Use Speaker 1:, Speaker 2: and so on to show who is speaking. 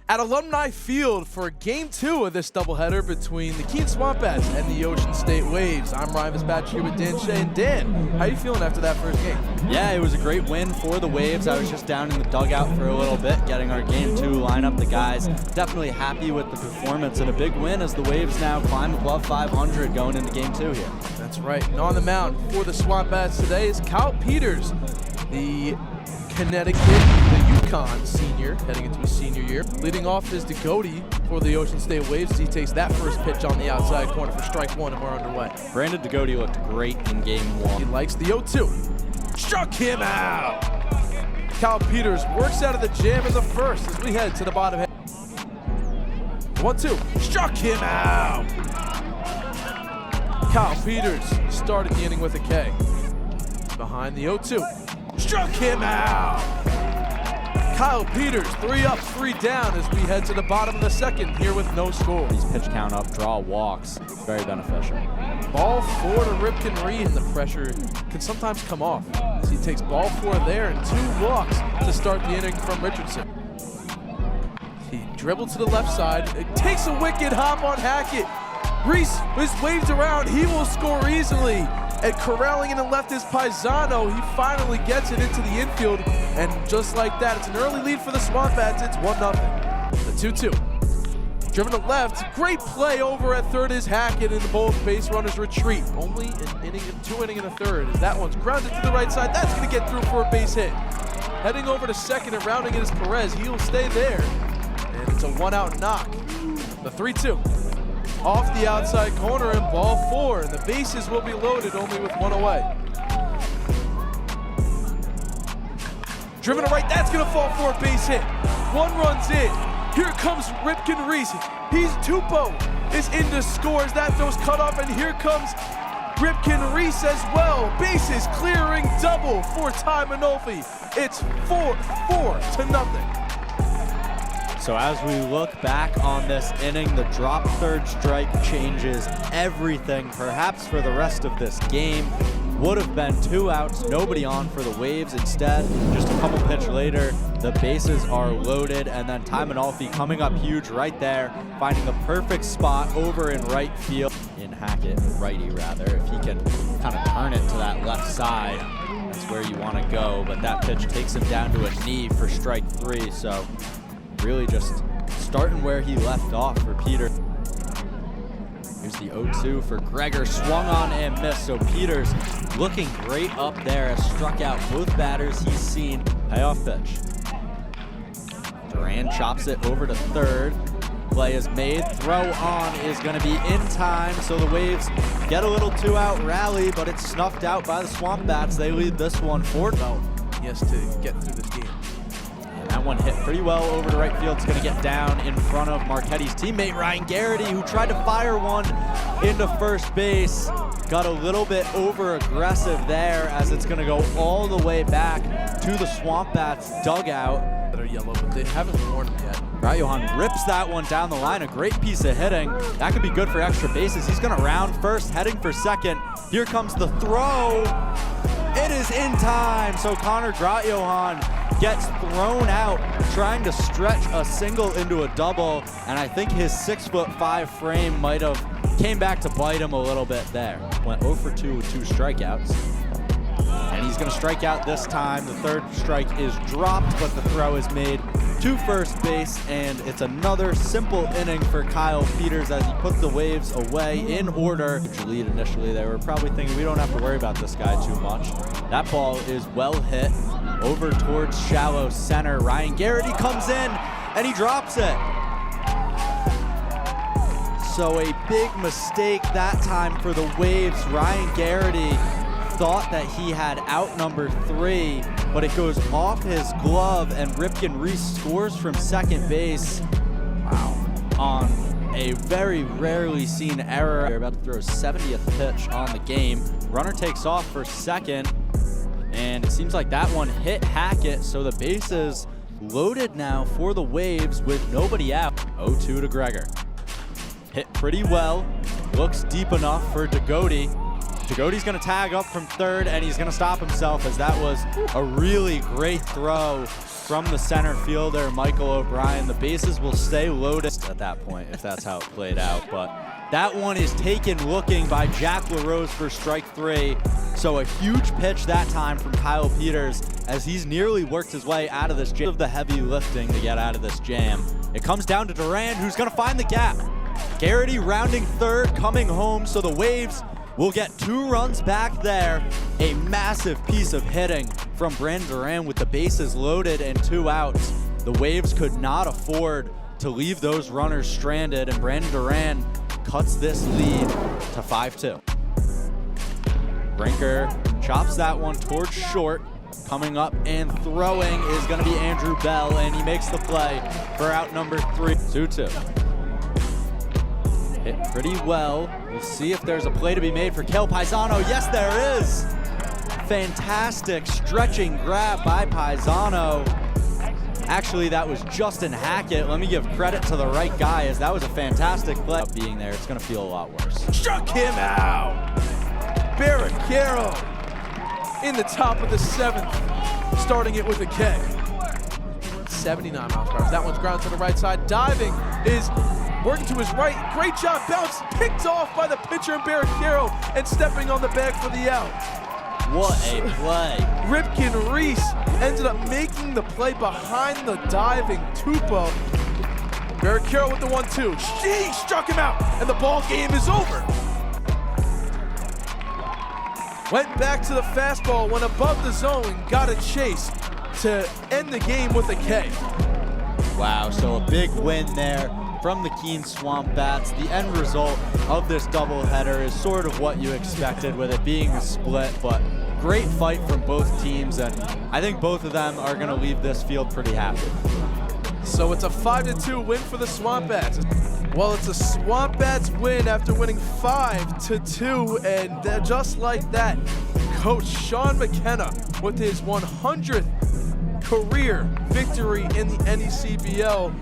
Speaker 1: at Alumni Field for Game 2 of this doubleheader between the Keene SwampBats and the Ocean State Waves. I'm Ryan Dispatch here with Dan Shea. And Dan, how are you feeling after that first game?
Speaker 2: Yeah, it was a great win for the Waves. I was just down in the dugout for a little bit, getting our Game 2 lineup. The guys definitely happy with the performance, and a big win as the Waves now climb above 500 going into Game 2 here.
Speaker 1: That's right. And on the mound for the SwampBats today is Kyle Peters, the Connecticut, the Yukon senior, heading into his senior year. Leading off is Degody for the Ocean State Waves. He takes that first pitch on the outside corner for strike one, and we're underway.
Speaker 2: Brandon Degody looked great in Game 1.
Speaker 1: He likes the 0-2. Struck him out. Kyle Peters works out of the jam in the first as we head to the bottom half. 1-2. Struck him out. Kyle Peters started the inning with a K. Behind the 0-2. Struck him out. Kyle Peters, 3 up, 3 down as we head to the bottom of the second here with no score.
Speaker 2: These pitch count up, draw walks, very beneficial.
Speaker 1: Ball 4 to Ripken Reed, and the pressure can sometimes come off as he takes ball 4 there and 2 walks to start the inning from Richardson. He dribbled to the left side, it takes a wicked hop on Hackett. Reese is waved around, he will score easily. And corralling in and left is Paisano. He finally gets it into the infield, and just like that, it's an early lead for the SwampBats. It's 1-0. The 2-2. Driven to left, great play over at third is Hackett, and both base runners retreat. Only an inning, 2 innings in the third, as that one's grounded to the right side. That's going to get through for a base hit. Heading over to second and rounding it is Perez. He'll stay there, and it's a 1-out knock. The 3-2. Off the outside corner and ball 4, and the bases will be loaded only with 1 away. Driven to right, that's gonna fall for a base hit. 1 runs in. Here comes Ripken Reese. Tupo is in to score as that throw's cut off, and here comes Ripken Reese as well. Bases clearing double for Ty Mainolfi. It's 4-0.
Speaker 2: So as we look back on this inning, the drop third strike changes everything, perhaps for the rest of this game. Would have been 2 outs, nobody on for the Waves. Instead, just a couple pitch later, the bases are loaded, and then Ty Mainolfi coming up huge right there, finding the perfect spot over in right field. In Hackett, righty rather, if he can kind of turn it to that left side, that's where you want to go, but that pitch takes him down to a knee for strike 3, so really just starting where he left off for Peter. Here's the 0-2 for Gregor, swung on and missed, so Peters looking great up there, has struck out both batters he's seen. Payoff pitch. Duran chops it over to third. Play is made, throw on is going to be in time, so the Waves get a little 2-out rally, but it's snuffed out by the SwampBats. They lead this one 4-0.
Speaker 1: Yes, to get through this game.
Speaker 2: That one hit pretty well over to right field. It's going to get down in front of Marchetti's teammate Ryan Garrity, who tried to fire one into first base. Got a little bit over aggressive there as it's going to go all the way back to the SwampBats dugout.
Speaker 1: That are yellow, but they haven't worn them yet.
Speaker 2: Grotjohan rips that one down the line. A great piece of hitting. That could be good for extra bases. He's going to round first, heading for second. Here comes the throw. It is in time, so Connor Grotjohan gets thrown out trying to stretch a single into a double, and I think his 6'5" frame might have came back to bite him a little bit there. Went 0 for 2 with 2 strikeouts, and he's going to strike out this time. The third strike is dropped, but the throw is made to first base, and it's another simple inning for Kyle Peters as he puts the Waves away in order. Lead initially, they were probably thinking we don't have to worry about this guy too much. That ball is well hit over towards shallow center. Ryan Garrity comes in and he drops it. So a big mistake that time for the Waves. Ryan Garrity thought that he had out number 3, but it goes off his glove, and Ripken Reese scores from second base. Wow. On a very rarely seen error. They're about to throw 70th pitch on the game. Runner takes off for second, and it seems like that one hit Hackett, so the bases loaded now for the Waves with nobody out. 0-2 to Gregor. Hit pretty well, looks deep enough for Degody. Jagody's gonna tag up from third, and he's gonna stop himself, as that was a really great throw from the center fielder, Michael O'Brien. The bases will stay loaded at that point, if that's how it played out. But that one is taken looking by Jack LaRose for strike 3. So a huge pitch that time from Kyle Peters, as he's nearly worked his way out of this jam. Of the heavy lifting to get out of this jam. It comes down to Duran, who's gonna find the gap. Garrity rounding third, coming home, so the Waves will get 2 runs back there. A massive piece of hitting from Brandon Duran with the bases loaded and 2 outs. The Waves could not afford to leave those runners stranded, and Brandon Duran cuts this lead to 5-2. Brinker chops that one towards short. Coming up and throwing is going to be Andrew Bell, and he makes the play for out number 3. 2-2. Hit pretty well. We'll see if there's a play to be made for Kale Paisano. Yes, there is. Fantastic stretching grab by Paisano. Actually, that was Justin Hackett. Let me give credit to the right guy, as that was a fantastic play. Being there, it's going to feel a lot worse.
Speaker 1: Struck him out. Barricaro in the top of the 7th, starting it with a K. 79 miles per hour. That one's ground to the right side. Diving is working to his right. Great job. Bounce picked off by the pitcher and Barricaro, and stepping on the bag for the out.
Speaker 2: What a play.
Speaker 1: Ripken Reese ended up making the play behind the diving Tupou. Barricaro with the 1-2. She struck him out, and the ball game is over. Went back to the fastball, went above the zone, and got a chase to end the game with a K.
Speaker 2: Wow, so a big win there from the Keene SwampBats. The end result of this doubleheader is sort of what you expected, with it being a split, but great fight from both teams, and I think both of them are going to leave this field pretty happy.
Speaker 1: So it's a 5-2 win for the SwampBats. Well, it's a SwampBats win after winning 5-2, and just like that, Coach Shaun McKenna with his 100th career victory in the NECBL.